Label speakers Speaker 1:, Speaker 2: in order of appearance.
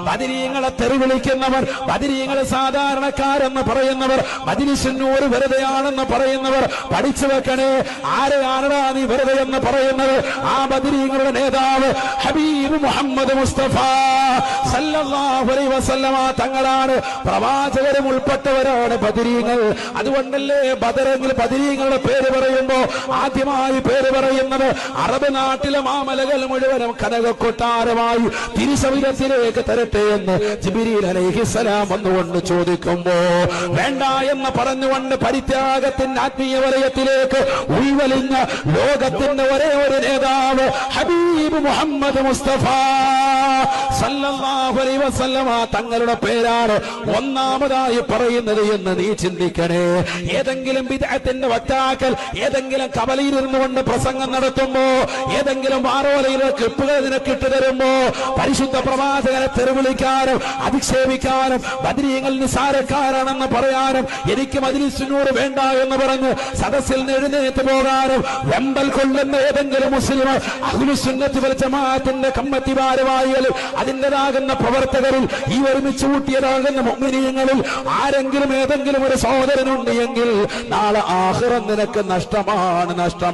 Speaker 1: ബദരീങ്ങളെ തെറിവിളിക്കുന്നവർ, ബദരീങ്ങളെ സാധാരണക്കാരെന്ന് പറയുന്നവർ, മജ്ലിസുന്നൂർ വെറുതെയാണെന്ന് പറയുന്നവർ പഠിച്ചു വെക്കണേ. ആരെയാണടാ നീ വെറുതെ എന്ന് പറയുന്നത്? ആ ബദരീങ്ങളുടെ നേതാവ് ഹബീബ് മുഹമ്മദ് മുസ്തഫ സല്ലല്ലാഹു അലൈഹി വസല്ലമ തങ്ങളാണ്. പ്രവാചകരും ഉൾപ്പെട്ടവരാണ് ബദരീങ്ങൾ. അതുകൊണ്ടല്ലേ ബദറിൽ ബദരീങ്ങളുടെ പേര് പറയുമ്പോ ആദ്യമായി പേര് പറയുന്നത് അറബ് നാട്ടിലെ മാമലകൾ മുഴുവനും കനകക്കൊട്ടാരമായി തിരുശരീരത്തിലേക്ക് തരട്ടെ എന്ന് ജിബ്രീൽ അലൈഹിസ്സലാം വന്നുകൊണ്ട് ചോദിക്കുമ്പോ വേണ്ട എന്ന് പറഞ്ഞുകൊണ്ട് പരിത്യാഗത്തിന്റെ ആത്മീയ വലയത്തിലേക്ക് ഉൾവലിഞ്ഞ ലോകത്തിന്റെ ഒരേ ഒരു നേതാവ് ഹബീബ് മുഹമ്മദ് മുസ്തഫ സല്ലല്ലാഹു അലൈഹി വസല്ലമ തങ്ങളുടെ പേരാണ് ഒന്നാമതായി പറയുന്നത് എന്ന് നീ ചിന്തിക്കണേ. ഏതെങ്കിലും ബിദ്അത്തിന്റെ വക്താക്കൾ ഏതെങ്കിലും കവലയിൽ കൊണ്ട് പ്രസംഗം നടത്തുമ്പോ, ഏതെങ്കിലും വാറോലയിലെ ക്ലിപ്പുകൾ നിനക്ക് ഇട്ടു തരുമ്പോ പരിശുദ്ധ പ്രവാചകനെ തെറിവിളിക്കാനും അധിക്ഷേപിക്കാനും ബദരീങ്ങൾ നിസാരക്കാരാണെന്ന് പറയാനും എനിക്ക് മജ്ലിസുന്നൂർ വേണ്ട എന്ന് പറഞ്ഞ് സദസ്സിൽ നിന്ന് എഴുന്നേറ്റ് പോകാനും വെമ്പൽ കൊള്ളുന്ന ഏതെങ്കിലും മുസ്ലിം അഹ്ലുസുന്നത്ത് വൽ ജമാഅത്തിന്റെ കമ്മിറ്റി ഭാരവാഹികളിൽ അതിൻ്റെതാകുന്ന പ്രവർത്തകരിൽ ഈ ഒരുമിച്ച് കൂട്ടിയതാകുന്ന മുഅ്മിനീങ്ങളിൽ ആരെങ്കിലും ഏതെങ്കിലും ഒരു സഹോദരനുണ്ട് എങ്കിൽ നാളെ ആഖിറം നിനക്ക് നഷ്ടമാണ്, നഷ്ടമാണ്.